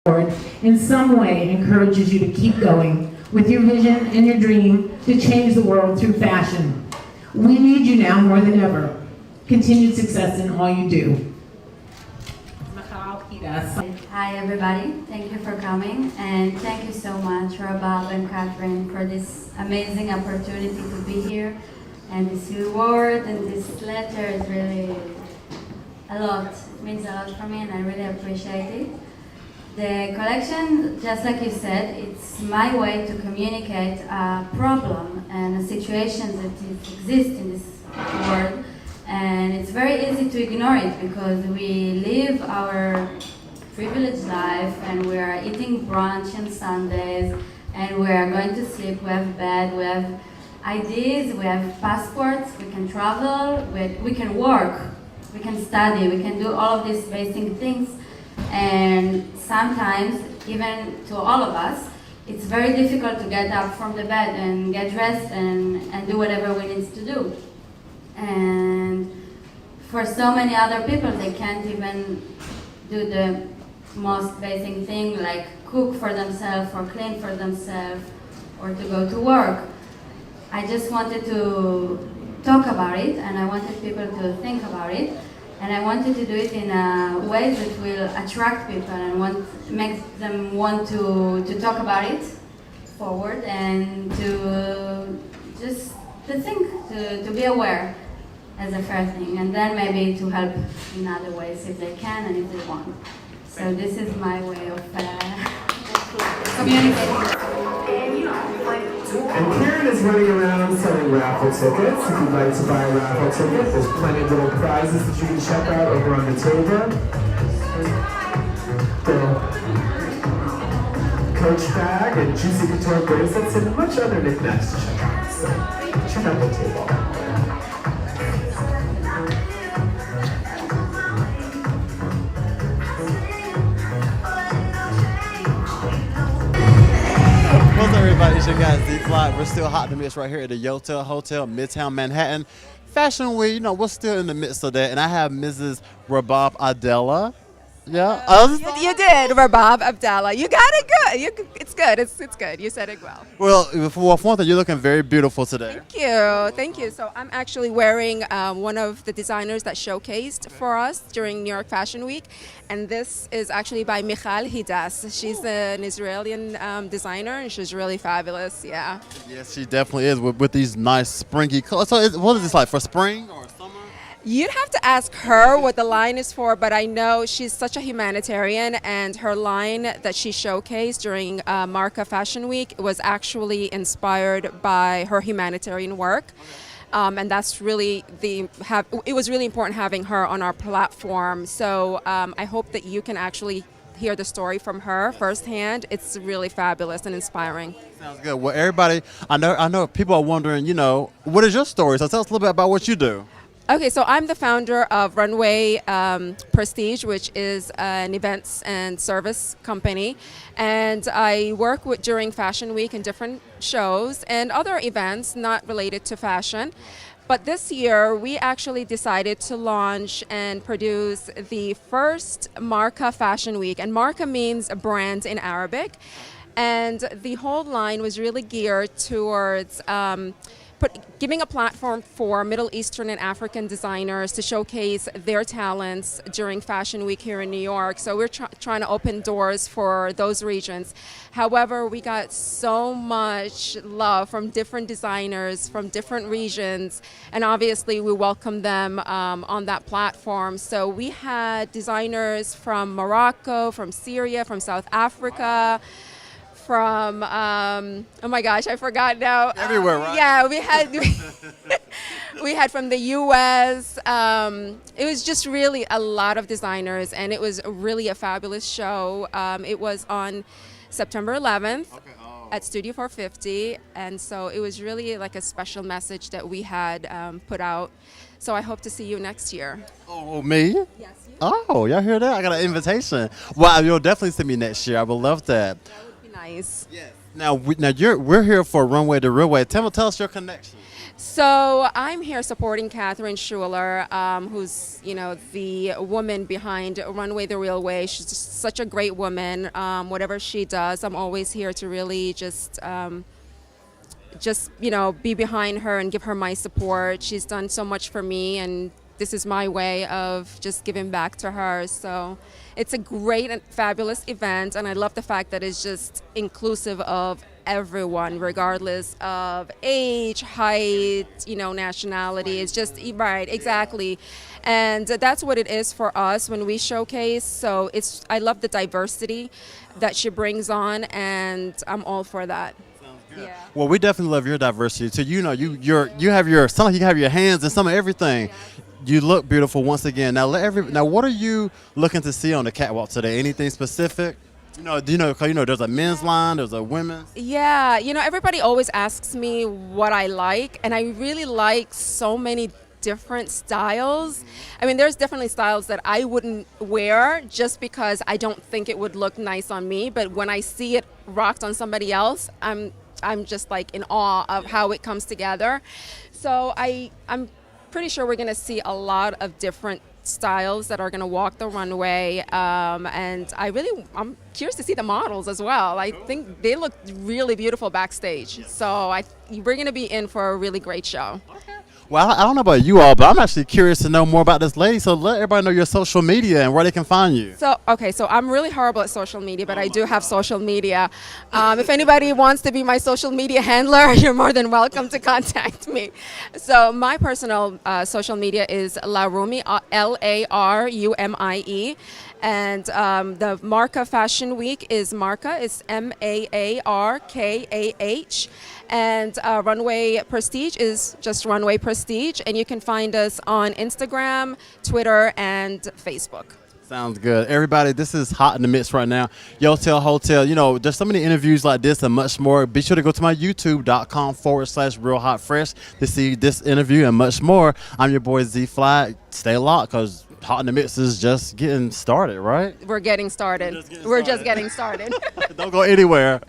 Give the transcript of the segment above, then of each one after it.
in some way encourages you to keep going with your vision and your dream to change the world through fashion. We need you now more than ever. Continued success in all you do. Hi everybody, thank you for coming, and thank you so much Rabab and Karryn for this amazing opportunity to be here, and this reward and this letter is really a lot. It means a lot for me and I really appreciate it. The collection, just like you said, it's my way to communicate a problem and a situation that exists in this world, and it's very easy to ignore it because we live our privileged life and we are eating brunch on Sundays and we are going to sleep, we have bed, we have IDs, we have passports, we can travel, we can work, we can study, we can do all of these basic things, and sometimes, even to all of us, it's very difficult to get up from the bed and get dressed and do whatever we need to do. And for so many other people, they can't even do the most basic thing like cook for themselves or clean for themselves or to go to work. I just wanted to talk about it and I wanted people to think about it, and I wanted to do it in a way that will attract people and make them want to talk about it forward and to just to think, to be aware as a fair thing, and then maybe to help in other ways if they can and if they want. So this is my way of communicating. And Karryn is running around selling raffle tickets. If you'd like to buy a raffle ticket, there's plenty of little prizes that you can check out over on the table. The Coach bag and Juicy Couture bracelets and much other knickknacks to check out. So check out the table. What's up, everybody? It's your guys D-Fly. We're still hot in the mix right here at the Yotel Hotel, Midtown Manhattan. Fashion Week, we're still in the midst of that, and I have Mrs. Rabab Adela. Yeah, you did, Rabab Abdallah. You got it good. It's good. It's good. You said it well. Well, for one thing, you're looking very beautiful today. Thank you. So I'm actually wearing one of the designers that showcased for us during New York Fashion Week, and this is actually by Michal Hidas. She's an Israeli designer, and she's really fabulous. Yeah. Yes, she definitely is with these nice springy colors. So, what is this like for spring or summer? You'd have to ask her what the line is for, but I know she's such a humanitarian, and her line that she showcased during Marca Fashion Week was actually inspired by her humanitarian work. And that's really it was really important having her on our platform. So I hope that you can actually hear the story from her firsthand. It's really fabulous and inspiring. Sounds good. Well, everybody, I know people are wondering, what is your story? So tell us a little bit about what you do. Okay, so I'm the founder of Runway Prestige, which is an events and service company, and I work during Fashion Week and different shows and other events not related to fashion. But this year, we actually decided to launch and produce the first Marca Fashion Week, and Marca means a brand in Arabic, and the whole line was really geared towards giving a platform for Middle Eastern and African designers to showcase their talents during Fashion Week here in New York. So we're trying to open doors for those regions. However, we got so much love from different designers from different regions, and obviously we welcome them on that platform. So we had designers from Morocco, from Syria, from South Africa, from oh my gosh, I forgot now. Everywhere, right? Yeah, we had from the U.S. It was just really a lot of designers, and it was really a fabulous show. It was on September 11th at Studio 450, and so it was really like a special message that we had put out. So I hope to see you next year. Oh, me? Yes. You. Oh, y'all hear that? I got an invitation. Well, you'll definitely see me next year. I would love that. Nice. Yes. Now we're here for Runway the RealWay. Tell us your connection. So I'm here supporting Karryn Schuller, who's the woman behind Runway the RealWay. She's just such a great woman. Whatever she does, I'm always here to really just be behind her and give her my support. She's done so much for me, and this is my way of just giving back to her. So it's a great and fabulous event, and I love the fact that it's just inclusive of everyone, regardless of age, height, nationality. It's just right, exactly. And that's what it is for us when we showcase. So I love the diversity that she brings on, and I'm all for that. Yeah. Well, we definitely love your diversity too. You have your hands in some of everything. You look beautiful once again. Now what are you looking to see on the catwalk today? Anything specific? There's a men's line, there's a women's. Yeah, everybody always asks me what I like, and I really like so many different styles. I mean, there's definitely styles that I wouldn't wear just because I don't think it would look nice on me, but when I see it rocked on somebody else, I'm just like in awe of how it comes together. So I'm pretty sure we're going to see a lot of different styles that are going to walk the runway, and I'm curious to see the models as well. I think they look really beautiful backstage, so we're going to be in for a really great show. Well, I don't know about you all, but I'm actually curious to know more about this lady. So let everybody know your social media and where they can find you. So I'm really horrible at social media, but I do have social media. If anybody wants to be my social media handler, you're more than welcome to contact me. So my personal social media is Larumie, Larumie. And the Marca Fashion Week is Marca, it's Maarkah. And Runway Prestige is just Runway Prestige. And you can find us on Instagram, Twitter, and Facebook. Sounds good. Everybody, this is hot in the mix right now. Yotel Hotel. There's so many interviews like this and much more. Be sure to go to my youtube.com/realhotfresh to see this interview and much more. I'm your boy Z Fly. Stay locked because Hot in the Mix is just getting started, right? We're getting started. We're just getting started. Don't go anywhere.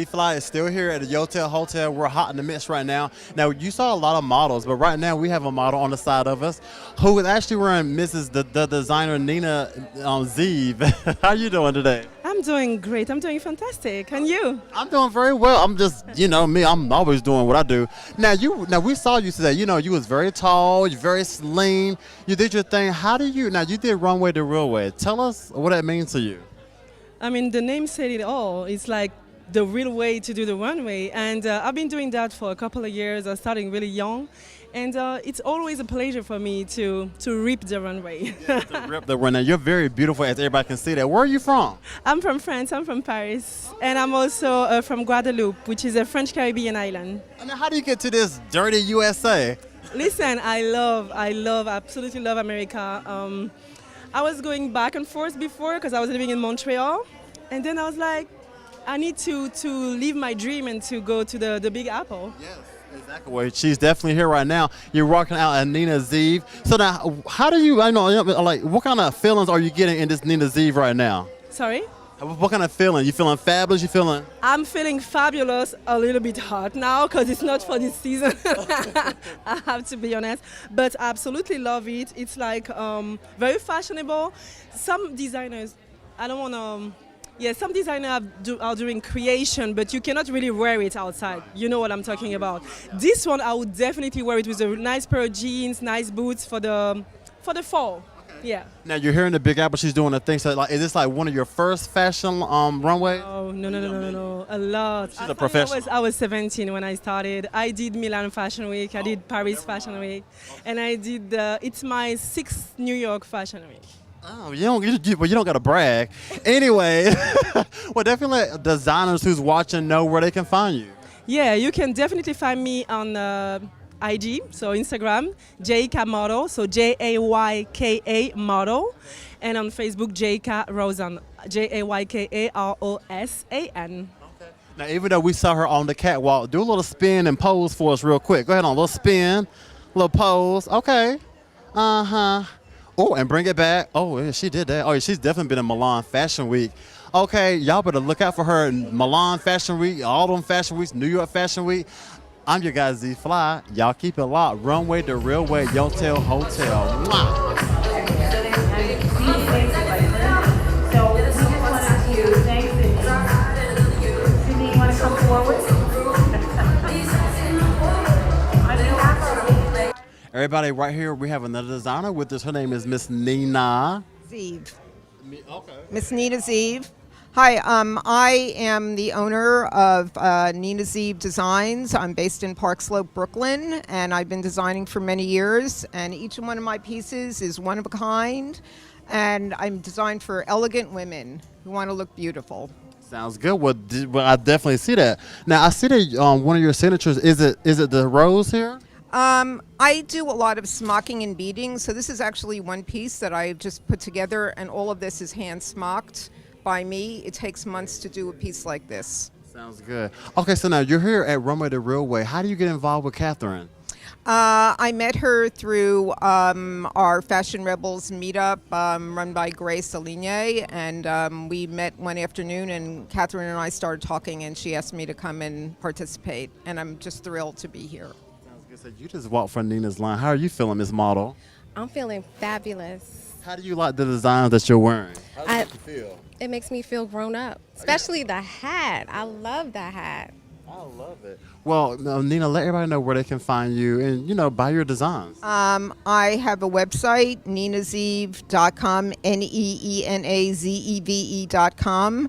Fly is still here at the Yotel Hotel. We're hot in the mix right now. Now, you saw a lot of models, but right now we have a model on the side of us who is actually wearing the designer Nina Zeev. How you doing today? I'm doing great. I'm doing fantastic. And you? I'm doing very well. I'm just, me, I'm always doing what I do. Now, we saw you today. You was very tall, you're very slim. You did your thing. You did Runway the RealWay. Tell us what that means to you. I mean, the name said it all. It's like the real way to do the runway, and I've been doing that for a couple of years. I'm starting really young, and it's always a pleasure for me to rip the runway. Yeah, to rip the runway. You're very beautiful, as everybody can see that. Where are you from? I'm from France. I'm from Paris, and I'm also from Guadeloupe, which is a French Caribbean island. And how do you get to this dirty USA? Listen, I absolutely love America. I was going back and forth before because I was living in Montreal, and then I was like, I need to live my dream and to go to the Big Apple. Yes, exactly. Well, she's definitely here right now. You're rocking out at Nina Zeev. So now, how do you, what kind of feelings are you getting in this Nina Zeev right now? Sorry? What kind of feeling? You feeling fabulous? You feeling? I'm feeling fabulous, a little bit hot now because it's not for this season. I have to be honest. But I absolutely love it. It's like very fashionable. Some designers, I don't want to... Yeah, some designers are doing creation, but you cannot really wear it outside. You know what I'm talking about. This one, I would definitely wear it with a nice pair of jeans, nice boots for the fall. Okay. Yeah. Now you're here in the Big Apple. She's doing a thing. So is this like one of your first fashion runway? Oh no! A lot. She's a professional. I was 17 when I started. I did Milan Fashion Week. I did Paris Fashion Week, and I did. It's my 6th New York Fashion Week. Oh, you don't got to brag. Anyway, well, definitely let designers who's watching know where they can find you. Yeah, you can definitely find me on IG, so Instagram, Jayka Model, so Jayka Model, and on Facebook, Jayka Rosan, Jaykarosan. Now, even though we saw her on the catwalk, do a little spin and pose for us real quick. Go ahead on, a little spin, little pose. Okay. Uh-huh. Oh, and bring it back. Oh, yeah, she did that. Oh, yeah, she's definitely been in Milan Fashion Week. Okay, y'all better look out for her in Milan Fashion Week, all them Fashion Weeks, New York Fashion Week. I'm your guy, Z Fly. Y'all keep it locked. Runway the RealWay, Yotel Hotel. Mwah. Everybody, right here, we have another designer with us. Her name is Miss Nina. Zeev. Okay. Miss Nina Zeev. Hi, I am the owner of Nina Zeev Designs. I'm based in Park Slope, Brooklyn, and I've been designing for many years. And each one of my pieces is one of a kind, and I'm designed for elegant women who want to look beautiful. Sounds good. Well, I definitely see that. Now, I see that one of your signatures, is it the rose here? I do a lot of smocking and beading, so this is actually one piece that I just put together, and all of this is hand smocked by me. It takes months to do a piece like this. Sounds good. Okay, so now you're here at Runway the RealWay. How do you get involved with Karryn? I met her through our Fashion Rebels meetup run by Grace Aligne, and we met one afternoon, and Karryn and I started talking, and she asked me to come and participate, and I'm just thrilled to be here. Sounds good. So you just walked from Nina's line. How are you feeling, Miss Model? I'm feeling fabulous. How do you like the designs that you're wearing? How does it make you feel? It makes me feel grown up, especially the hat. I love the hat. I love it. Well, Nina, let everybody know where they can find you and, buy your designs. I have a website, ninazeev.com, NEENAZEVE.com,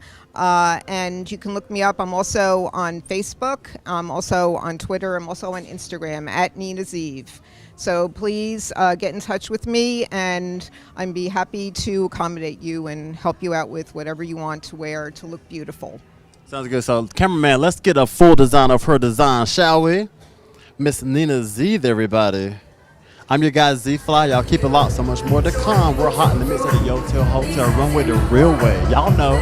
and you can look me up. I'm also on Facebook. I'm also on Twitter. I'm also on Instagram, at Nina Zeev. So please get in touch with me, and I'd be happy to accommodate you and help you out with whatever you want to wear to look beautiful. Sounds good. So, cameraman, let's get a full design of her design, shall we? Miss Nina Zeev, everybody. I'm your guy, Z Fly. Y'all keep it locked. So much more to come. We're hot in the midst of the Yotel Hotel, Runway the RealWay. Y'all know.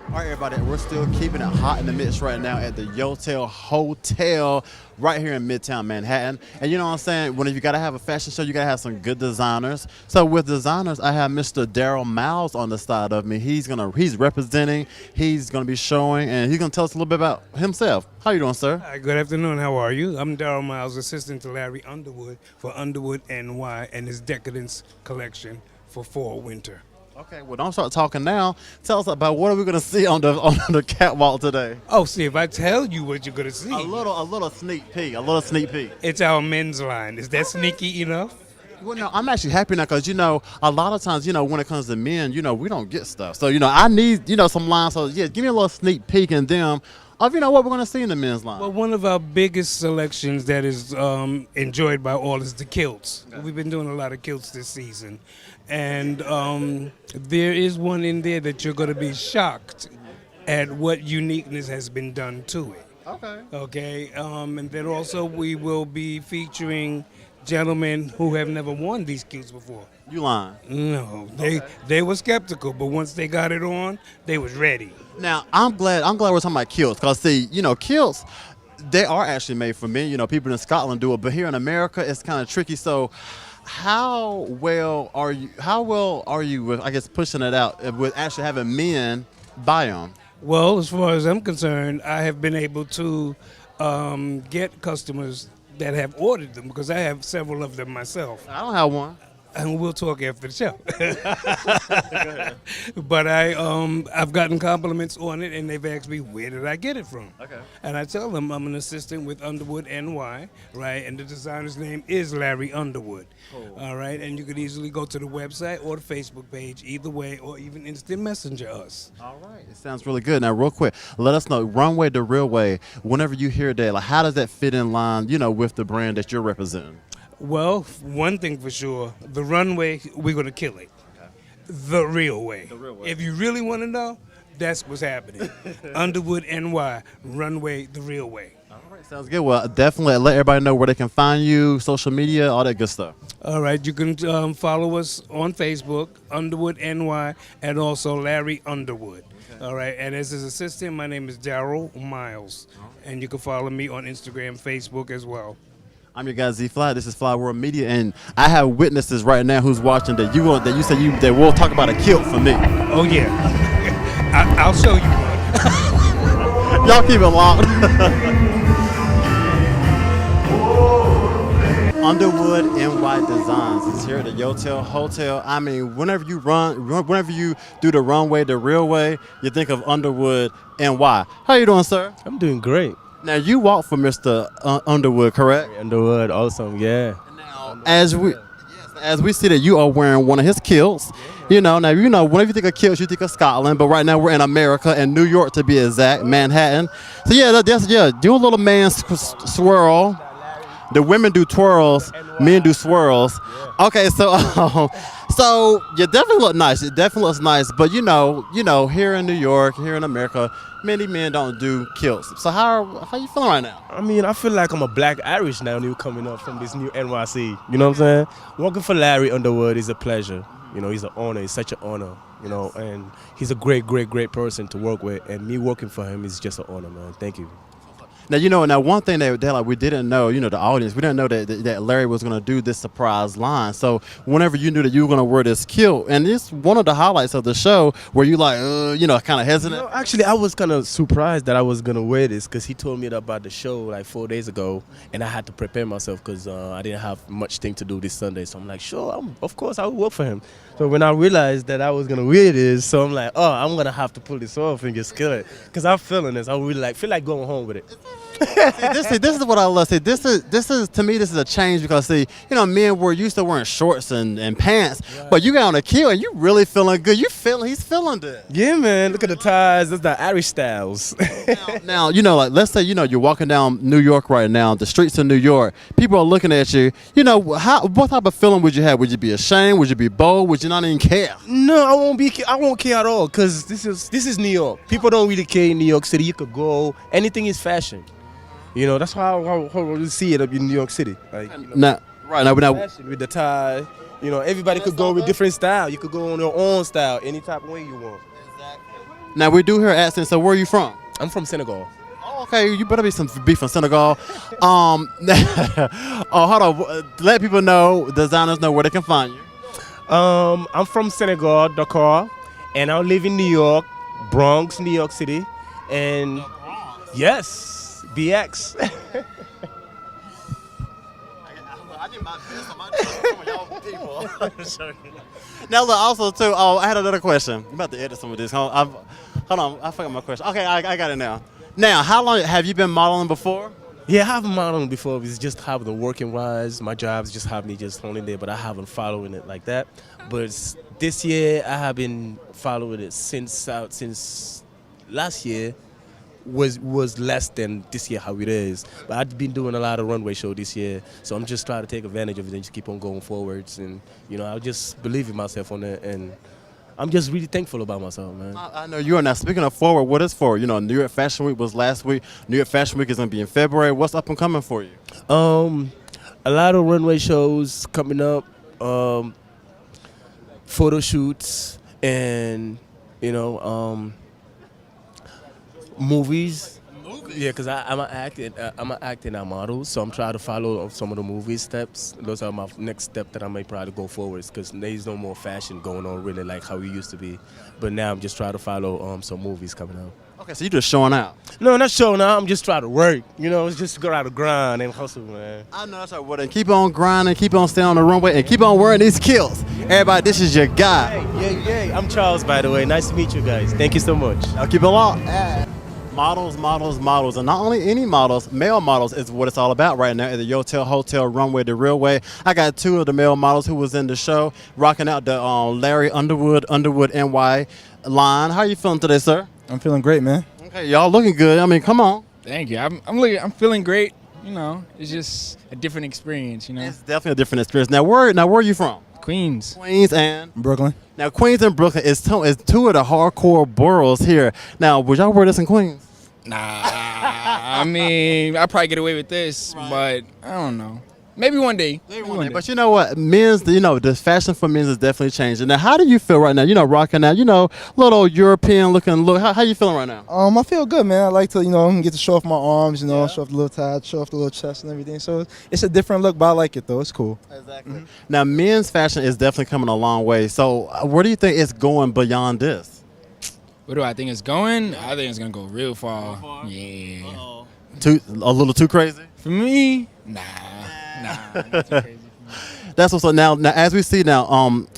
All right, everybody, we're still keeping it hot in the mix right now at the Yotel Hotel right here in Midtown Manhattan. And you know what I'm saying? When you got to have a fashion show, you got to have some good designers. So with designers, I have Mr. Daryl Miles on the side of me. He's representing, he's going to be showing, and he's going to tell us a little bit about himself. How you doing, sir? Hi, good afternoon. How are you? I'm Daryl Miles, assistant to Larry Underwood for Underwood NY and his Decadence collection for fall winter. Okay, well, don't start talking now. Tell us about what are we going to see on the catwalk today? Oh, see, if I tell you what you're going to see. A little sneak peek, a little sneak peek. It's our men's line. Is that sneaky enough? Well, no, I'm actually happy now because, a lot of times, when it comes to men, we don't get stuff. So, I need, some lines. So, yeah, give me a little sneak peek in them of, what we're going to see in the men's line. Well, one of our biggest selections that is enjoyed by all is the kilts. Okay. We've been doing a lot of kilts this season. And there is one in there that you're going to be shocked at what uniqueness has been done to it. Okay. Okay. And then also we will be featuring gentlemen who have never worn these kilts before. You lying? No, they were skeptical, but once they got it on, they was ready. Now I'm glad we're talking about kilts because see, kilts, they are actually made for men. People in Scotland do it, but here in America it's kind of tricky. So how well are you with, I guess, pushing it out with actually having men buy them? Well, as far as I'm concerned, I have been able to get customers that have ordered them because I have several of them myself. I don't have one. And we'll talk after the show. But I've gotten compliments on it, and they've asked me where did I get it from. Okay. And I tell them I'm an assistant with Underwood NY, right? And the designer's name is Larry Underwood. Cool. All right, and you can easily go to the website or the Facebook page, either way, or even instant messenger us. All right. It sounds really good. Now, real quick, let us know, Runway the RealWay, whenever you hear that, like, how does that fit in line, with the brand that you're representing? Well, one thing for sure, the runway, we're going to kill it. Okay. The real way. The real way. If you really want to know, that's what's happening. Underwood NY, Runway the Real Way. All right, sounds good. Well, definitely let everybody know where they can find you, social media, all that good stuff. All right, you can follow us on Facebook, Underwood NY, and also Larry Underwood. Okay. All right, and as his assistant, my name is Daryl Miles, and you can follow me on Instagram, Facebook as well. I'm your guy Z Fly. This is Fly World Media, and I have witnesses right now who's watching that you said that we'll talk about a kilt for me. Oh yeah, I'll show you one. Y'all keep it locked. Underwood NY Designs is here at the Yotel Hotel. I mean, whenever you do the Runway the RealWay, you think of Underwood NY. How you doing, sir? I'm doing great. Now you walk for Mr. Underwood, correct? Underwood, awesome, yeah. Now, as we see that you are wearing one of his kilts, now whenever you think of kilts, you think of Scotland, but right now we're in America, and New York to be exact, Manhattan. So do a little man swirl. The women do twirls, men do swirls. Okay, so you definitely look nice. It definitely looks nice, but here in New York, here in America, many men don't do kilts. So how you feeling right now? I mean, I feel like I'm a black Irish now, coming up from this new NYC. You know what I'm saying? Working for Larry Underwood is a pleasure. He's an honor. It's such an honor. And he's a great, great, great person to work with. And me working for him is just an honor, man. Thank you. Now, one thing that we didn't know, the audience, we didn't know that Larry was going to do this surprise line. So whenever you knew that you were going to wear this kilt, and it's one of the highlights of the show, where you kind of hesitant? Actually, I was kind of surprised that I was going to wear this because he told me about the show like 4 days ago, and I had to prepare myself because I didn't have much thing to do this Sunday. So I'm like, sure, of course I will work for him. So when I realized that I was going to wear this, so I'm like, I'm going to have to pull this off and just kill it because I'm feeling this. I really feel like going home with it. This is what I love. See, this is to me, this is a change because men were used to wearing shorts and pants, right. But you got on a kilt and you really feeling good. He's feeling good. Yeah, man. Look at the ties. That's the Irish styles. now, let's say you're walking down New York right now, the streets of New York. People are looking at you. What type of feeling would you have? Would you be ashamed? Would you be bold? Would you not even care? No, I won't care at all because this is New York. People don't really care in New York City. You could go. Anything is fashion. That's how we see it up in New York City. Now, with the tie, everybody could go with different style. You could go on your own style, any type of way you want. Exactly. Now we do hear accents. So where are you from? I'm from Senegal. Oh, okay. You better be from Senegal. Hold on. Let people know, designers know where they can find you. I'm from Senegal, Dakar, and I live in New York, Bronx, New York City, and yes. BX. I did my best on my job for y'all people. Now, look, also, too, I had another question. I'm about to edit some of this. Hold on, I forgot my question. Okay, I got it now. Now, how long have you been modeling before? Yeah, I haven't modeled before. It's just have the working wise. My jobs just have me just holding there, but I haven't following it like that. But this year, I have been following it since last year. Was less than this year how it is. But I've been doing a lot of runway show this year, so I'm just trying to take advantage of it and just keep on going forwards. And I just believe in myself on it, and I'm just really thankful about myself, man. I know you are. Now, speaking of forward, what is forward? New York Fashion Week was last week. New York Fashion Week is going to be in February. What's up and coming for you? A lot of runway shows coming up, photo shoots, and movies. Yeah, because I'm an acting model, so I'm trying to follow some of the movie steps. Those are my next step that I may probably go forward, because there's no more fashion going on really like how we used to be. But now I'm just trying to follow some movies coming out. Okay, so you just showing out. No, not showing out. I'm just trying to work. You know, it's just go out to grind and hustle, man. I know that's right. Well, then keep on grinding, keep on staying on the runway, and keep on wearing these kilts. Everybody, this is your guy. Hey, yeah. I'm Charles, by the way. Nice to meet you guys. Thank you so much. I'll keep it locked. Models, models, models, and not only any models, male models is what it's all about right now at the Yotel Hotel Runway the RealWay. I got two of the male models who was in the show, rocking out the Larry Underwood NY line. How you feeling today, sir? I'm feeling great, man. Okay, y'all looking good. I mean, come on. Thank you. I'm feeling great. You know, it's just a different experience. You know, It's definitely a different experience. Now, where are you from? Queens. Queens and Brooklyn. Now, Queens and Brooklyn is two of the hardcore boroughs here. Now, would y'all wear this in Queens? Nah, I mean, I probably get away with this, but I don't know. Maybe one day. Maybe one day. But you know what? The fashion for men's is definitely changing. Now, how do you feel right now? You know, rocking that, little European looking look. How you feeling right now? I feel good, man. I like to, get to show off my arms, show off the little ties, show off the little chest and everything. So it's a different look, but I like it though. It's cool. Exactly. Mm-hmm. Now, men's fashion is definitely coming a long way. So, where do you think it's going beyond this? Where do I think it's going? I think it's gonna go real far. Yeah. Uh-oh. A little too crazy? For me, nah, not too crazy. That's what's up. Now, as we see now,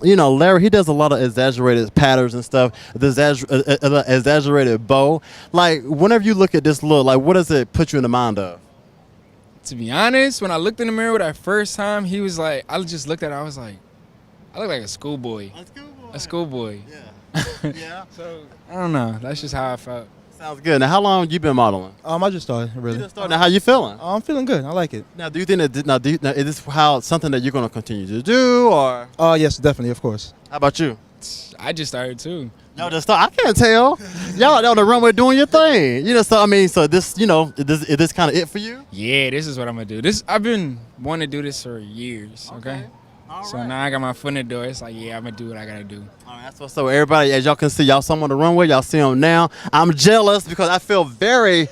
Larry, he does a lot of exaggerated patterns and stuff, the exaggerated bow. Like, whenever you look at this look, like, what does it put you in the mind of? To be honest, when I looked in the mirror that first time, he was like, I just looked at it, I was like, I look like a schoolboy. A schoolboy. Yeah. Yeah. So, I don't know. That's just how I felt. Sounds good. Now, how long you been modeling? I just started, really. You just started. Now, how you feeling? I'm feeling good. I like it. Now, do you think that is this something that you're going to continue to do, or? Yes, definitely, of course. How about you? I just started too. Y'all just start. I can't tell. Y'all on the runway doing your thing. So this, is this kind of it for you? Yeah, this is what I'm gonna do. I've been wanting to do this for years. Okay. So now I got my foot in the door. It's like, yeah, I'm gonna do what I gotta do. All right, that's what's up. Everybody, as y'all can see, y'all some on the runway. Y'all see them now. I'm jealous because I feel very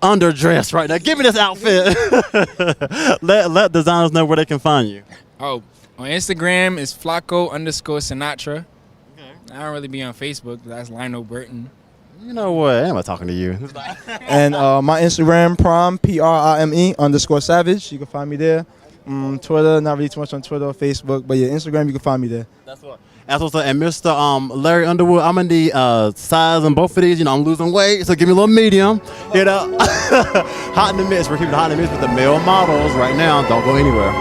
underdressed right now. Give me this outfit. let designers know where they can find you. Oh, on Instagram is Flacco_Sinatra. Okay. I don't really be on Facebook. That's Lionel Burton. You know what? I am talking to you. And my Instagram, PRIME_Savage. You can find me there. Twitter, not really too much on Twitter or Facebook, but yeah, Instagram, you can find me there. That's what's up. And Mr. Larry Underwood, I'm gonna need size on both of these. I'm losing weight, so give me a little medium. Hot in the mix. We're keeping it hot in the mix with the male models right now. Don't go anywhere.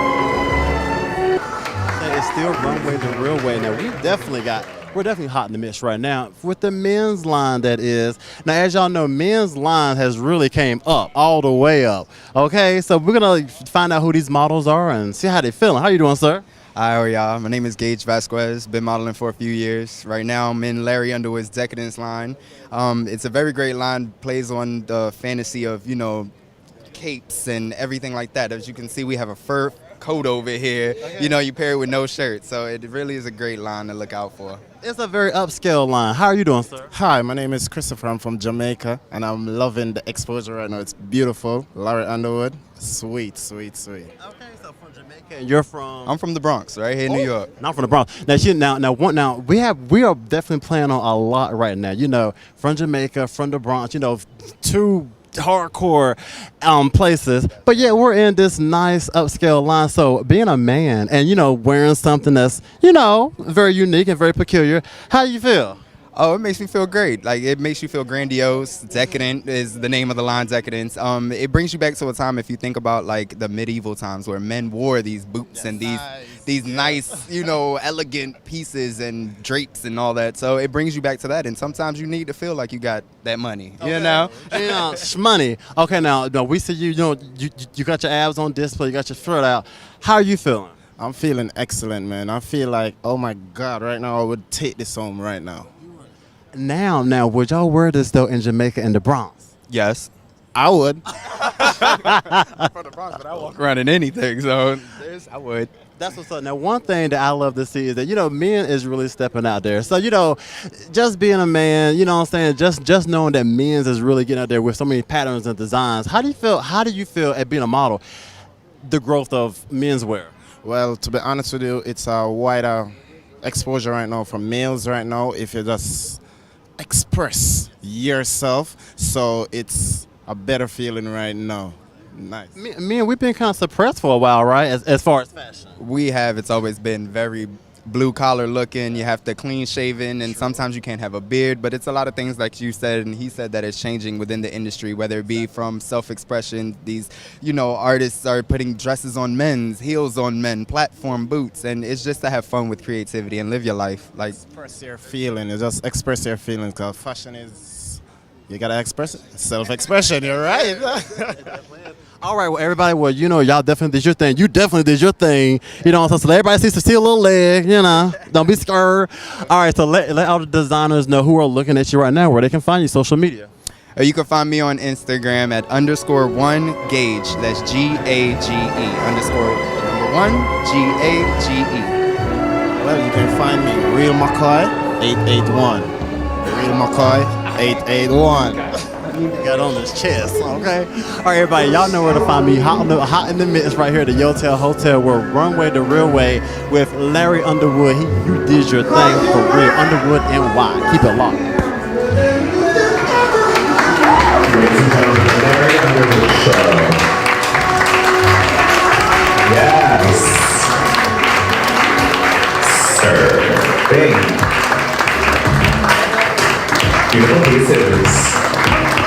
It's still Runway the RealWay. Now we're definitely hot in the mix right now with the men's line, that is. Now, as y'all know, men's line has really came up, all the way up. Okay, so we're going to find out who these models are and see how they feeling. How you doing, sir? Hi, y'all. My name is Gage Vasquez. Been modeling for a few years. Right now, I'm in Larry Underwood's Decadence line. It's a very great line, plays on the fantasy of, capes and everything like that. As you can see, we have a fur coat over here. Okay. You pair it with no shirt. So it really is a great line to look out for. It's a very upscale line. How are you doing, sir? Hi, my name is Christopher. I'm from Jamaica, and I'm loving the exposure right now. It's beautiful. Larry Underwood. Sweet, sweet, sweet. Okay, so from Jamaica, and you're from? I'm from the Bronx, right here in New York. Not from the Bronx. Now, we are definitely playing on a lot right now. From Jamaica, from the Bronx. Two hardcore places, but yeah, we're in this nice upscale line. So being a man and wearing something that's very unique and very peculiar, how do you feel? Oh, it makes me feel great. Like, it makes you feel grandiose. Decadent is the name of the line, Decadence. It brings you back to a time, if you think about like the medieval times, where men wore these boots and these nice, elegant pieces and drapes and all that. So it brings you back to that. And sometimes you need to feel like you got that money, Shmoney. Okay, now we see you got your abs on display, you got your shirt out. How are you feeling? I'm feeling excellent, man. I feel like, oh my God, right now I would take this home right now. Now, would y'all wear this though in Jamaica and the Bronx? Yes. I would. For the Bronx, but I walk around in anything, so I would. That's what's up. Now, one thing that I love to see is that, men is really stepping out there. So, just being a man, just knowing that men's is really getting out there with so many patterns and designs. How do you feel at being a model, the growth of menswear? Well, to be honest with you, it's a wider exposure right now for males right now. If you just express yourself. So it's a better feeling right now. Nice. Me and we've been kind of suppressed for a while, right? As far as fashion. We have. It's always been very blue collar looking. You have to clean shaven, and sometimes you can't have a beard. But it's a lot of things like you said, and he said that it's changing within the industry, whether it be from self-expression. These, artists are putting dresses on men's, heels on men, platform boots, and it's just to have fun with creativity and live your life. Like express your feeling. Just express your feelings. Because fashion is, you gotta express it. Self-expression. You're right. All right, well, everybody, y'all definitely did your thing. You definitely did your thing. So everybody sees to see a little leg, Don't be scared. All right, so let all the designers know who are looking at you right now, where they can find you, social media. You can find me on Instagram at _1Gage. That's Gage. _1Gage. Well, you can find me, Real McCoy 881. Real McCoy 881. Got on his chest, okay? All right, everybody, y'all know where to find me. Hot in the midst right here at the Yotel Hotel. We're Runway the RealWay with Larry Underwood. You did your thing for real. Underwood NY. Keep it locked. Ladies and gentlemen, the Larry Underwood Show. Yes. Sir. Beautiful pieces.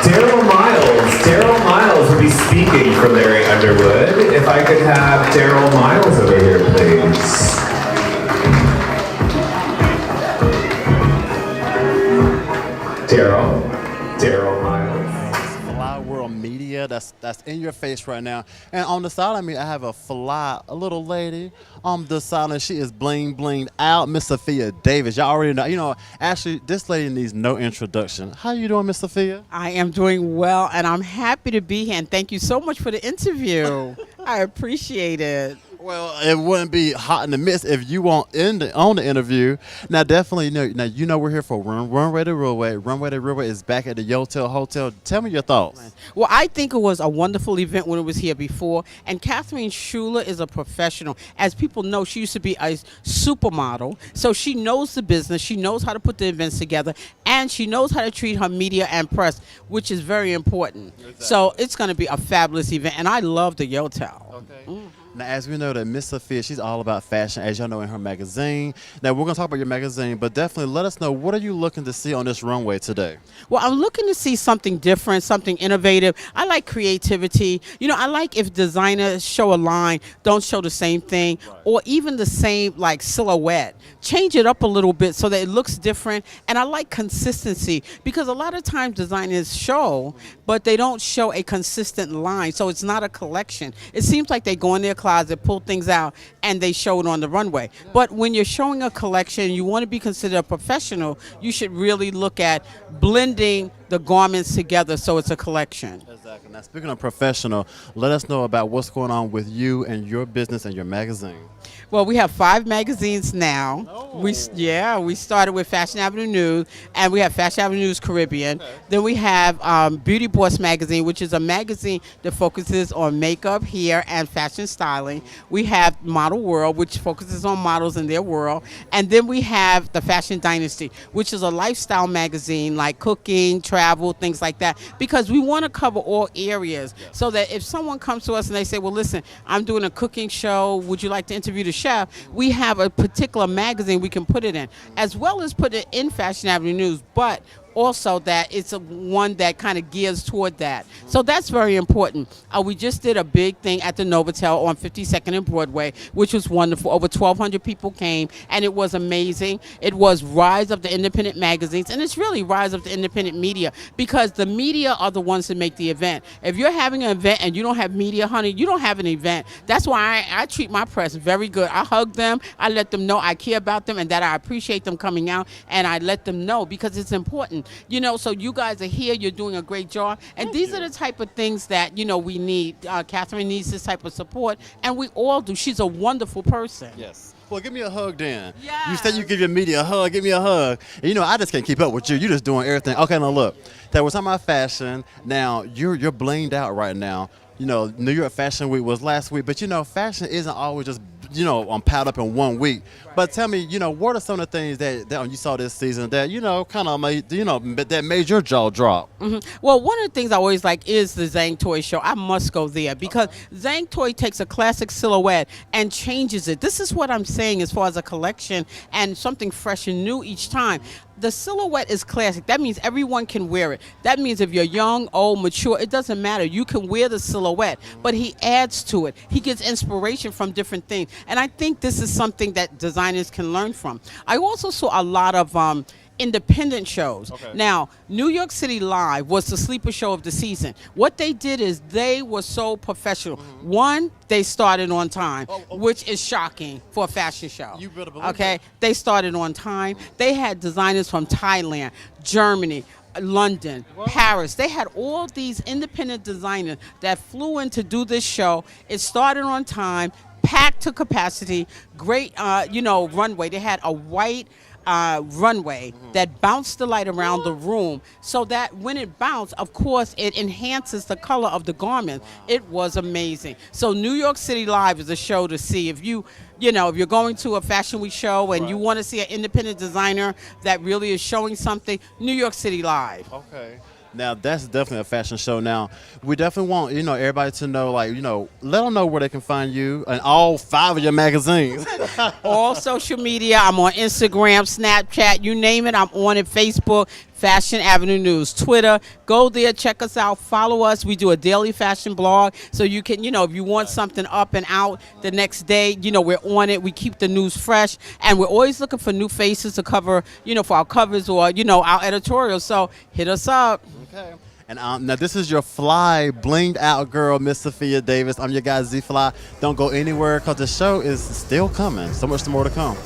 Daryl Miles will be speaking for Larry Underwood. If I could have Daryl Miles over here, please. Daryl Miles. Fly World Media, that's in your face right now. And on the side of me, I have a little lady. On the side, and she is blinged out, Miss Sophia Davis. Y'all already know. Actually, this lady needs no introduction. How you doing, Miss Sophia? I am doing well, and I'm happy to be here. And thank you so much for the interview. I appreciate it. Well, it wouldn't be hot in the midst if you weren't on the interview. Now, definitely, we're here for Runway the RealWay. Runway the RealWay is back at the Yotel Hotel. Tell me your thoughts. Well, I think it was a wonderful event when it was here before. And Catherine Schuller is a professional. As people know, she used to be a supermodel. So she knows the business. She knows how to put the events together. And she knows how to treat her media and press, which is very important. Exactly. So it's going to be a fabulous event. And I love the Yotel. Okay. Now, as we know that Miss Sophia, she's all about fashion, as y'all know in her magazine. Now, we're going to talk about your magazine, but definitely let us know, what are you looking to see on this runway today? Well, I'm looking to see something different, something innovative. I like creativity. I like if designers show a line, don't show the same thing, right, or even the same silhouette. Change it up a little bit so that it looks different. And I like consistency, because a lot of times designers show, but they don't show a consistent line. So it's not a collection. It seems like they go in their closet, pull things out, and they show it on the runway. But when you're showing a collection, you want to be considered a professional, you should really look at blending the garments together so it's a collection. Exactly. Now, speaking of professional, let us know about what's going on with you and your business and your magazine. Well, we have 5 magazines now. Oh. We started with Fashion Avenue News, and we have Fashion Avenue News Caribbean. Okay. Then we have Beauty Boss magazine, which is a magazine that focuses on makeup, hair, and fashion styling. We have Model World, which focuses on models in their world. And then we have the Fashion Dynasty, which is a lifestyle magazine like cooking, travel, things like that, because we want to cover all areas, so that if someone comes to us and they say, well, listen, I'm doing a cooking show, would you like to interview the chef? We have a particular magazine we can put it in, as well as put it in Fashion Avenue News, but also that it's one that kind of gears toward that. So that's very important. We just did a big thing at the Novotel on 52nd and Broadway, which was wonderful. Over 1,200 people came, and it was amazing. It was Rise of the Independent Magazines, and it's really Rise of the Independent Media, because the media are the ones that make the event. If you're having an event and you don't have media, honey, you don't have an event. That's why I treat my press very good. I hug them. I let them know I care about them and that I appreciate them coming out, and I let them know, because it's important. So you guys are here, you're doing a great job, and these are the type of things that, we need. Catherine needs this type of support, and we all do. She's a wonderful person. Yes. Well, give me a hug then. Yeah. You said you give your media a hug. Give me a hug. And, I just can't keep up with you. You're just doing everything. Okay, now look. That was talking about fashion. Now, you're blinged out right now. New York Fashion Week was last week, but fashion isn't always just piled up in 1 week. But tell me, what are some of the things that you saw this season that, kind of made, that made your jaw drop? Well, one of the things I always like is the Zhang Toy show. I must go there because Zhang Toy takes a classic silhouette and changes it. This is what I'm saying as far as a collection and something fresh and new each time. The silhouette is classic. That means everyone can wear it. That means if you're young, old, mature, it doesn't matter. You can wear the silhouette, but he adds to it. He gets inspiration from different things. And I think this is something that designers can learn from. I also saw a lot of independent shows. Now, New York City Live was the sleeper show of the season. What they did is they were so professional. One, they started on time, which is shocking for a fashion show. You better believe okay? They started on time. They had designers from Thailand, Germany, London, Paris. They had all these independent designers that flew in to do this show. It started on time, packed to capacity, great, runway. They had a white runway that bounced the light around the room so that when it bounced, of course, it enhances the color of the garment. It was amazing. So New York City Live is a show to see. If if you're going to a Fashion Week show and you want to see an independent designer that really is showing something, New York City Live. Okay. Now, that's definitely a fashion show. Now, we definitely want, everybody to know, let them know where they can find you and all 5 of your magazines. All social media. I'm on Instagram, Snapchat, you name it. I'm on it. Facebook, Fashion Avenue News, Twitter. Go there, check us out, follow us. We do a daily fashion blog. So you can, if you want something up and out the next day, we're on it. We keep the news fresh. And we're always looking for new faces to cover, for our covers or, our editorials. So hit us up. Okay. And now this is your fly, blinged out girl, Miss Sophia Davis. I'm your guy, Z-Fly. Don't go anywhere because the show is still coming. So much more to come.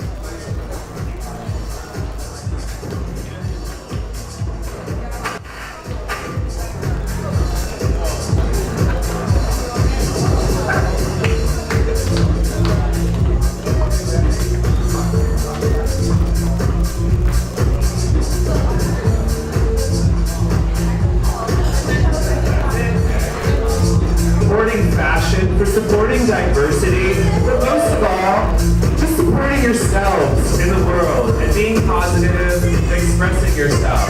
Fashion, for supporting diversity, but most of all, just supporting yourselves in the world and being positive and expressing yourself.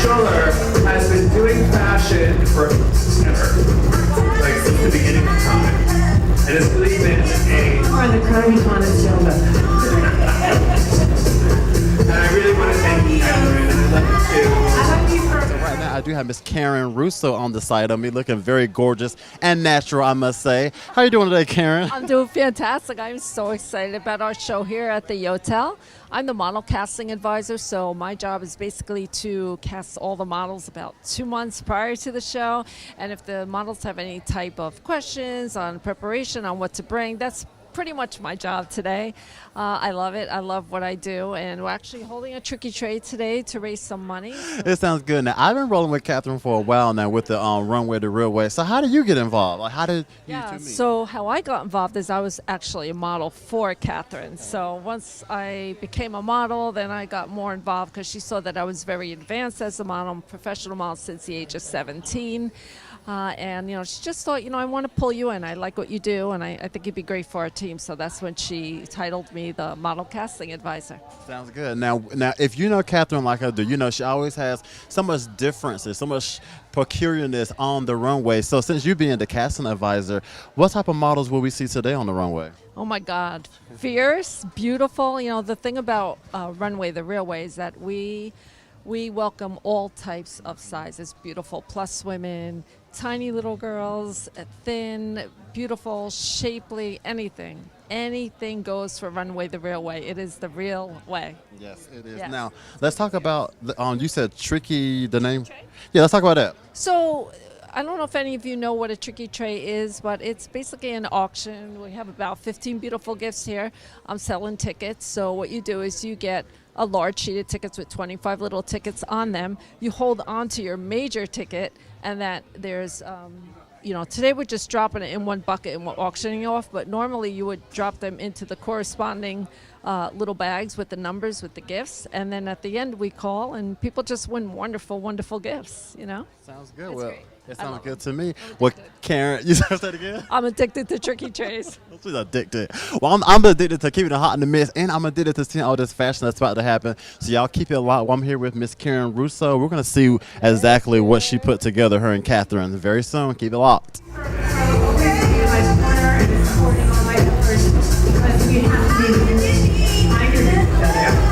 Schuller has been doing fashion forever, since the beginning of time, and it's really been Or the Karryn connoisseur. And I really want to thank you, Catwalk, and I love you too. So right now, I do have Miss Karryn Russo on the side of me, looking very gorgeous and natural, I must say. How you doing today, Karryn? I'm doing fantastic. I'm so excited about our show here at the Yotel. I'm the model casting advisor, so my job is basically to cast all the models about 2 months prior to the show. And if the models have any type of questions on preparation, on what to bring, that's pretty much my job today. I love it. I love what I do. And we're actually holding a tricky trade today to raise some money. It sounds good. Now, I've been rolling with Catherine for a while now with the Runway the RealWay. So how did you get involved? Like, how did you two meet? So how I got involved is I was actually a model for Catherine. So once I became a model, then I got more involved because she saw that I was very advanced as a model, professional model since the age of 17. And, she just thought, I want to pull you in. I like what you do, and I think you'd be great for our team. So that's when she titled me the model casting advisor. Sounds good. Now, if you know Catherine like I do, she always has so much differences, so much peculiarness on the runway. So since you being the casting advisor, what type of models will we see today on the runway? Oh, my God. Fierce, beautiful. The thing about Runway the RealWay is that we welcome all types of sizes, beautiful plus women, tiny little girls, thin, beautiful, shapely, anything. Anything goes for Runway the RealWay. It is the real way. Yes, it is. Yes. Now, let's talk about, you said Tricky, the name? Yeah, let's talk about that. So, I don't know if any of you know what a tricky tray is, but it's basically an auction. We have about 15 beautiful gifts here. I'm selling tickets. So what you do is you get a large sheet of tickets with 25 little tickets on them. You hold on to your major ticket, and that there's, today we're just dropping it in one bucket and we're auctioning off, but normally you would drop them into the corresponding little bags with the numbers, with the gifts. And then at the end, we call, and people just win wonderful, wonderful gifts, you know? Sounds good. It's Well, great. it I sounds love good to me. Well, Karryn, you said that again? I'm addicted to tricky trays. She's addicted. Well, I'm addicted to keeping it hot in the mix, and I'm addicted to seeing all this fashion that's about to happen. So y'all keep it locked. While I'm here with Miss Karryn Russo. We're going to see exactly what she put together, her and Catherine, very soon. Keep it locked.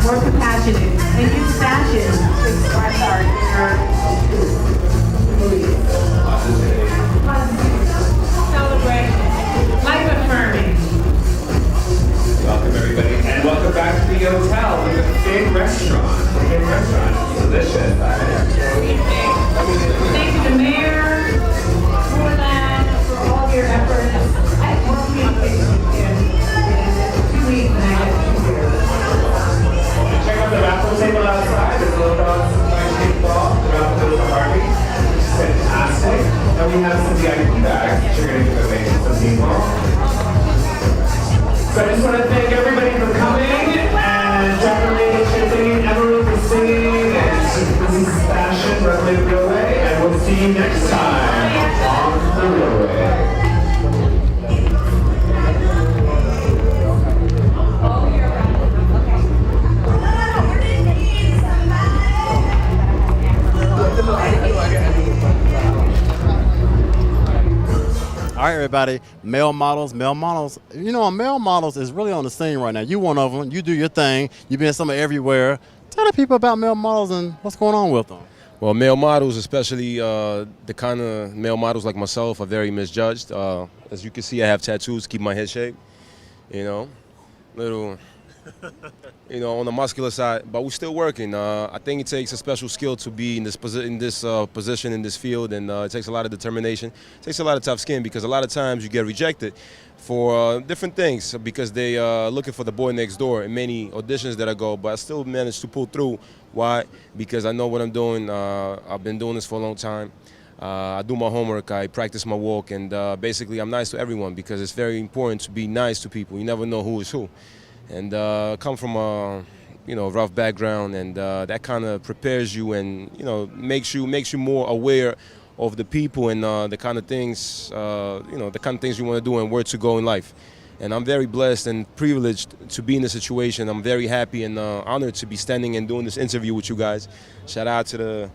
More compassionate, and use fashion to express our inner celebration, life affirming. Welcome everybody, and welcome back to the Yotel, the big restaurant. The big restaurant, it's delicious. Thank you to the mayor for that, for all of your efforts. I have more communication in 2 weeks than I had 2 years. Check out the raffle table outside. There's a little dog by ball. The raffle is a Barbie. Fantastic. And we have some VIP bags that you're going to give away to some people. So I just want to thank everybody for coming, and Jacqueline for singing, Emily for singing, and this is Fashion, Runway the RealWay, and we'll see you next time on the RealWay. All right, everybody, male models. You know, male models is really on the scene right now. You one of them. You do your thing. You've been somewhere everywhere. Tell the people about male models and what's going on with them. Well, male models, especially the kind of male models like myself, are very misjudged. As you can see, I have tattoos to keep my head shaped. You know, little, you know, on the muscular side, but we're still working. I think it takes a special skill to be in this position in this field, and it takes a lot of determination. It takes a lot of tough skin, because a lot of times you get rejected for different things because they looking for the boy next door in many auditions that I go, but I still manage to pull through. Why? Because I know what I'm doing. I've been doing this for a long time. I do my homework, I practice my walk, and basically I'm nice to everyone, because it's very important to be nice to people. You never know who is who. And come from a rough background, and that kind of prepares you, and makes you more aware of the people and the kind of things you want to do and where to go in life. And I'm very blessed and privileged to be in this situation. I'm very happy and honored to be standing and doing this interview with you guys. Shout out to the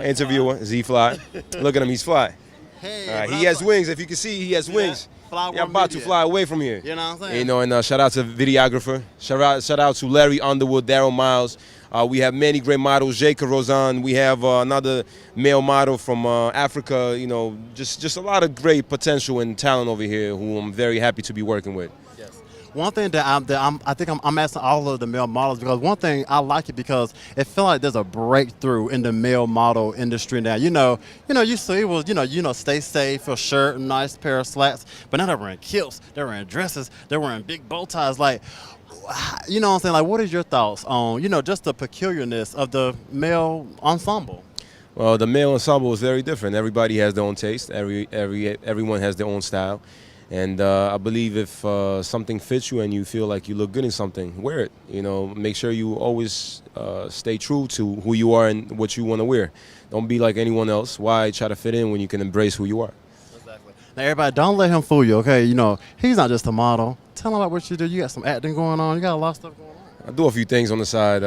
interviewer, Z-Fly. Look at him, he's fly. Hey, he has wings. If you can see, he has wings. Yeah, I'm about to fly away from here. You know what I'm saying? And shout out to videographer. Shout out to Larry Underwood, Daryl Miles. We have many great models, Jake Rosan. We have another male model from Africa. Just a lot of great potential and talent over here who I'm very happy to be working with. One thing that I think I'm asking all of the male models, because one thing I like it because it feels like there's a breakthrough in the male model industry now. You see it was stay safe, a shirt, a nice pair of slacks, but now they're wearing kilts, they're wearing dresses, they're wearing big bow ties. Like, you know what I'm saying? Like, what is your thoughts on just the peculiarness of the male ensemble? Well, the male ensemble is very different. Everybody has their own taste. Everyone has their own style. And I believe if something fits you and you feel like you look good in something, wear it. Make sure you always stay true to who you are and what you want to wear. Don't be like anyone else. Why try to fit in when you can embrace who you are? Exactly. Now, everybody, don't let him fool you, okay? He's not just a model. Tell him about what you do. You got some acting going on. You got a lot of stuff going on. I do a few things on the side.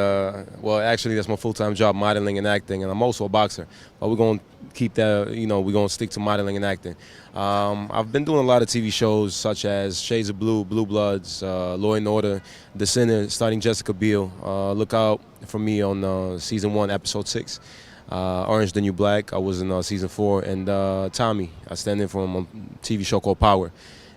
Well, actually, that's my full-time job, modeling and acting, and I'm also a boxer. But we're going to keep that, we're going to stick to modeling and acting. I've been doing a lot of TV shows such as Shades of Blue, Blue Bloods, Law & Order, The Sinner, starting Jessica Biel. Look out for me on Season 1, Episode 6. Orange the New Black, I was in Season 4. And Tommy, I stand in for him on a TV show called Power.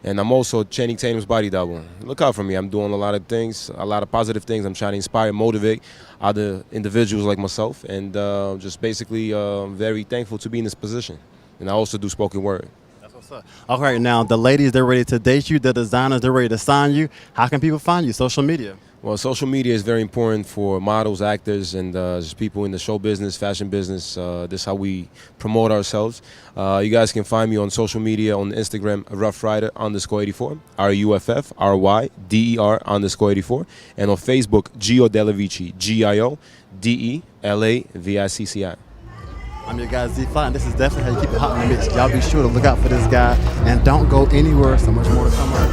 And I'm also Channing Tatum's body double. Look out for me. I'm doing a lot of things, a lot of positive things. I'm trying to inspire, motivate other individuals like myself, and just basically very thankful to be in this position. And I also do spoken word. That's what's All right, now the ladies, they're ready to date you. The designers, they're ready to sign you. How can people find you? Social media. Well, social media is very important for models, actors, and just people in the show business, fashion business. This is how we promote ourselves. You guys can find me on social media on Instagram, roughrider_84, RUFFRYDER_84, and on Facebook, Gio Delavicci, GIODELAVICCI. I'm your guy Z-Fly, and this is definitely how you keep it hot in the mix. Y'all be sure to look out for this guy, and don't go anywhere. So much more to come up.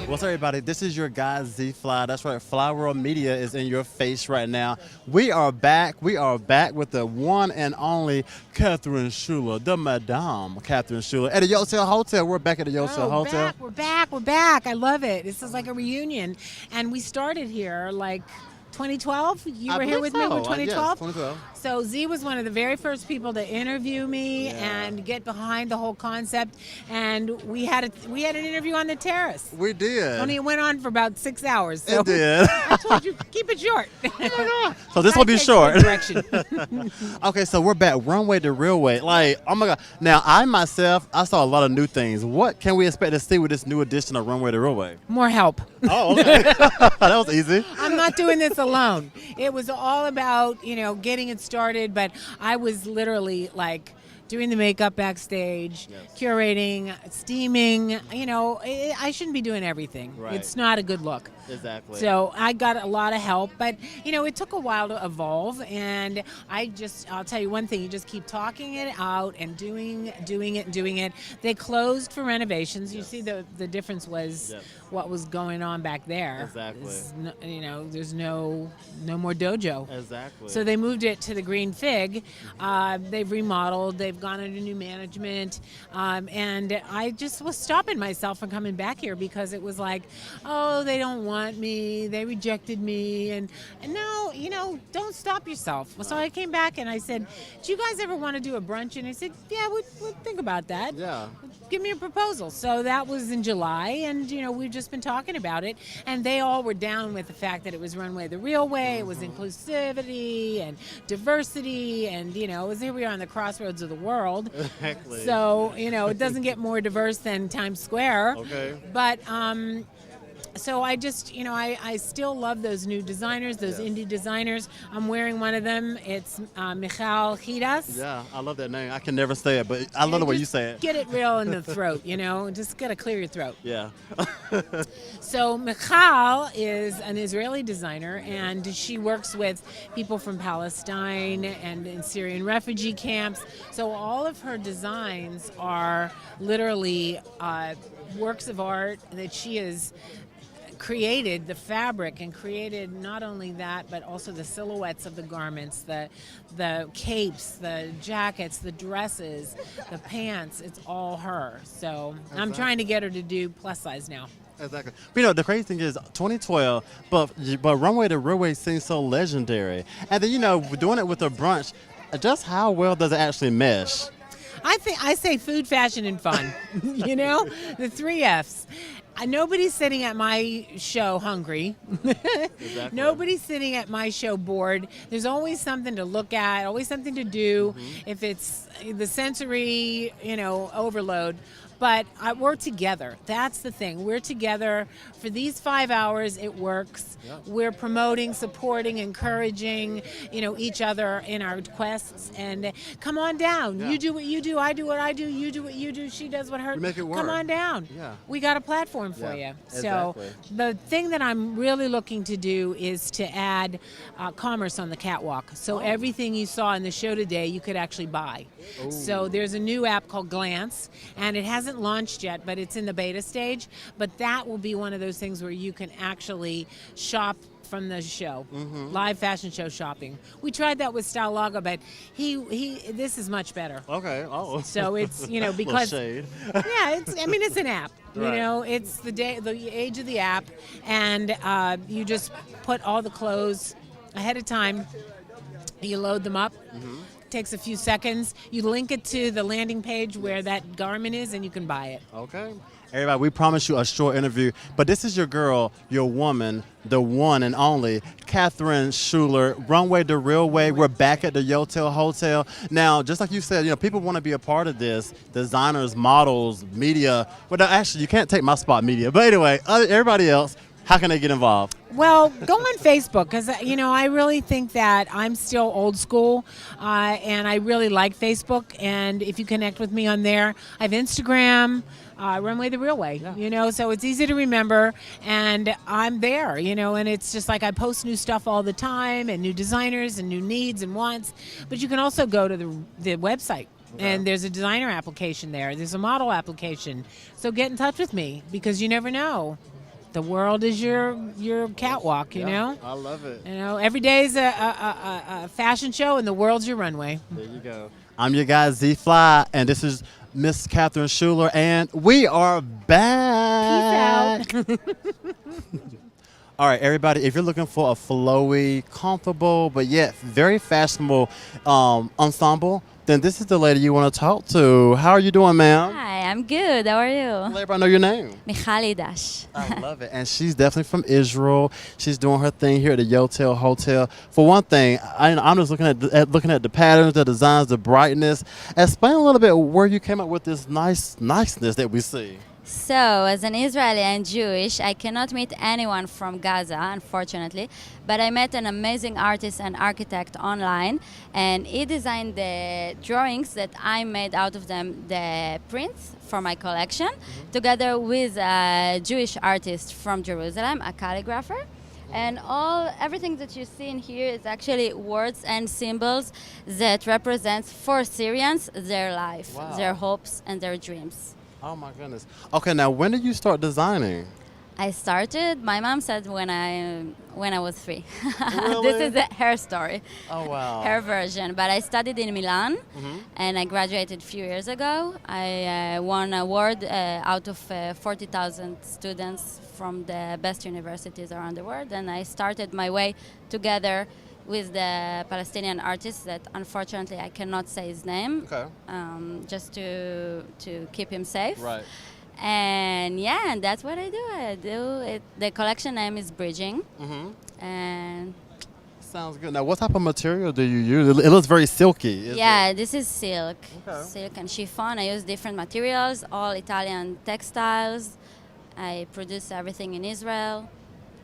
What's up, everybody? This is your guy Z-Fly. That's right, Fly World Media is in your face right now. We are back. We are back with the one and only Karryn Schuller, the Madame Karryn Schuller at the Yotel Hotel. We're back at the Yotel Hotel. We're back. I love it. This is like a reunion. And we started here like 2012. You were here with me with 2012? Yes, 2012. So Z was one of the very first people to interview me and get behind the whole concept. And we had an interview on the terrace. We did. Only it went on for about 6 hours. So it did. I told you, keep it short. So this will be short. Direction. Okay, so we're back. Runway the RealWay. Like, oh my God. Now, I saw a lot of new things. What can we expect to see with this new edition of Runway the RealWay? More help. Oh, okay. That was easy. I'm not doing this alone. It was all about, getting it started, but I was literally like doing the makeup backstage, curating, steaming. I shouldn't be doing everything. Right. It's not a good look. Exactly. So I got a lot of help, but it took a while to evolve, and I'll tell you one thing, you just keep talking it out and doing it. They closed for renovations. You see the difference was what was going on back there. Exactly. There's no more dojo. Exactly. So they moved it to the Green Fig. They've remodeled, they've gone under new management, and I just was stopping myself from coming back here because it was like, oh, they don't want me, they rejected me, and no, don't stop yourself. So I came back and I said, do you guys ever want to do a brunch? And I said, yeah, we'd think about that. Yeah. Give me a proposal. So that was in July, and we've just been talking about it, and they all were down with the fact that it was Runway the RealWay, it was inclusivity and diversity, and here we are on the crossroads of the world. Exactly. So it doesn't get more diverse than Times Square. Okay. But so I just, I still love those new designers, those indie designers. I'm wearing one of them. It's Michal Giras. Yeah, I love that name. I can never say it, but I love the way you say it. Get it real in the throat, just got to clear your throat. Yeah. So Michal is an Israeli designer, and she works with people from Palestine and in Syrian refugee camps. So all of her designs are literally works of art that she has created the fabric and created not only that but also the silhouettes of the garments, the capes, the jackets, the dresses, the pants. It's all her. So I'm trying to get her to do plus size now. Exactly. But the crazy thing is 2012, but Runway the RealWay seems so legendary. And then doing it with a brunch, just how well does it actually mesh? I say food, fashion, and fun. The 3 Fs. Nobody's sitting at my show hungry. Exactly. Nobody's sitting at my show bored. There's always something to look at, always something to do. If it's the sensory, overload. But we're together. That's the thing. We're together for these 5 hours. It works. Yep. We're promoting, supporting, encouraging, each other in our quests. And come on down. Yeah. You do what you do. I do what I do. You do what you do. She does what her. We make it work. Come on down. Yeah. We got a platform for you. Exactly. So the thing that I'm really looking to do is to add commerce on the catwalk. So everything you saw in the show today, you could actually buy. Oh. So there's a new app called Glance, and it hasn't launched yet, but it's in the beta stage. But that will be one of those things where you can actually shop from the show, live fashion show shopping. We tried that with Stylaga, but this is much better. Okay. Oh. So it's because shade. Yeah, it's an app. Right. It's the age of the app, and you just put all the clothes ahead of time. You load them up. Takes a few seconds. You link it to the landing page where that garment is, and you can buy it. Okay. Everybody, we promise you a short interview, but this is your girl, your woman, the one and only, Karryn Schuller, Runway the RealWay. We're back at the Yotel Hotel. Now, just like you said, you know, people want to be a part of this. Designers, models, media. Well, actually, you can't take my spot, media. But anyway, everybody else, how can they get involved? Well, go on Facebook because, you know, I really think that I'm still old school and I really like Facebook. And if you connect with me on there, I have Instagram, Runway the RealWay, you know, so it's easy to remember. And I'm there, you know, and it's just like I post new stuff all the time and new designers and new needs and wants. But you can also go to the website. And there's a designer application there. There's a model application. So get in touch with me because you never know. The world is your catwalk, you know? I love it. You know, every day is a fashion show and the world's your runway. There you go. I'm your guy, Z-Fly, and this is Miss Karryn Schuller, and we are back. Peace out. All right, everybody, if you're looking for a flowy, comfortable, but yet very fashionable ensemble, then this is the lady you want to talk to. How are you doing, ma'am? Hi, I'm good. How are you? Let everybody know your name. Michali Dash. I love it. And she's definitely from Israel. She's doing her thing here at the Yotel Hotel. For one thing, I'm just looking at the patterns, the designs, the brightness. Explain a little bit where you came up with this niceness that we see. So, as an Israeli and Jewish, I cannot meet anyone from Gaza, unfortunately, but I met an amazing artist and architect online, and he designed the drawings that I made out of them, the prints for my collection, together with a Jewish artist from Jerusalem, a calligrapher. And everything that you see in here is actually words and symbols that represents for Syrians their life, their hopes and their dreams. Oh my goodness. Okay, now when did you start designing? I started, my mom said when I was 3. Really? This is her story. Oh wow. Her version. But I studied in Milan and I graduated a few years ago. I won an award out of 40,000 students from the best universities around the world, and I started my way together with the Palestinian artist that unfortunately I cannot say his name, just to keep him safe. Right. And yeah, and that's what I do. The collection name is Bridging. And sounds good. Now, what type of material do you use? It looks very silky. This is silk. Silk and chiffon. I use different materials, all Italian textiles. I produce everything in Israel.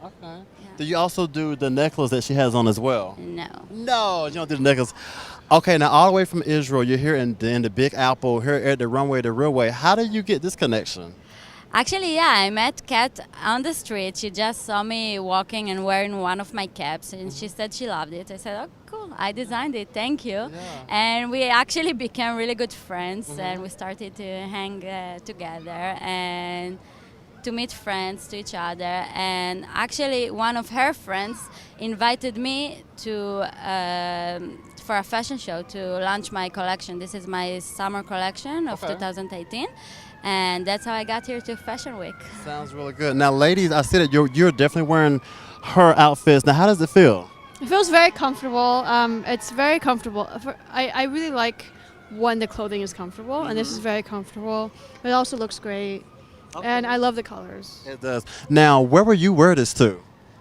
Okay. Yeah. Do you also do the necklace that she has on as well? No. No, you don't do the necklace. Okay, now all the way from Israel, you're here in the Big Apple, here at the Runway the RealWay. How did you get this connection? Actually, yeah, I met Kat on the street. She just saw me walking and wearing one of my caps, and she said she loved it. I said, oh, cool, I designed it, thank you. Yeah. And we actually became really good friends, and we started to hang together and to meet friends to each other. And actually one of her friends invited me to for a fashion show to launch my collection. This is my summer collection of 2018, and that's how I got here to Fashion Week. Sounds really good. Now ladies, I see that you're definitely wearing her outfits. Now how does it feel? It feels very comfortable. It's very comfortable. I really like when the clothing is comfortable, and this is very comfortable. It also looks great. Okay. And I love the colors. It does. Now, where would you wear this to?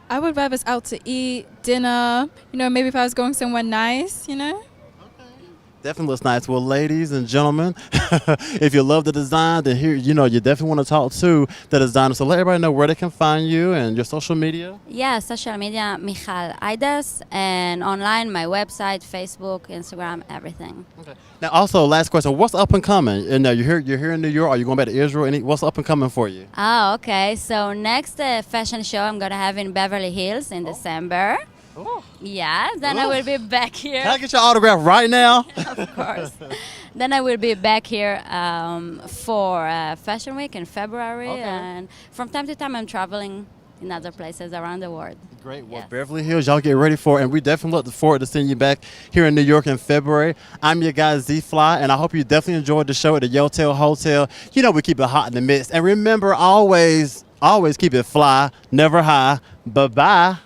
I would wear this out to eat, dinner, you know, maybe if I was going somewhere nice, you know. Definitely looks nice. Well, ladies and gentlemen, if you love the design, then here, you know, you definitely want to talk to the designer. So let everybody know where they can find you and your social media. Yeah, social media, Michal Aidas, and online, my website, Facebook, Instagram, everything. Okay. Now, also, last question: what's up and coming? And you're here in New York. Are you going back to Israel? What's up and coming for you? Oh, okay. So next fashion show I'm gonna have in Beverly Hills in December. Oh. Yeah, then I will be back here. Can I get your autograph right now? Of course. Then I will be back here for Fashion Week in February. Okay. And from time to time I'm traveling in other places around the world. Great. Well, yes. Beverly Hills, y'all get ready for it. And we definitely look forward to seeing you back here in New York in February. I'm your guy, Z-Fly, and I hope you definitely enjoyed the show at the Yotel Hotel. You know we keep it hot in the midst. And remember, always keep it fly, never high. Bye-bye.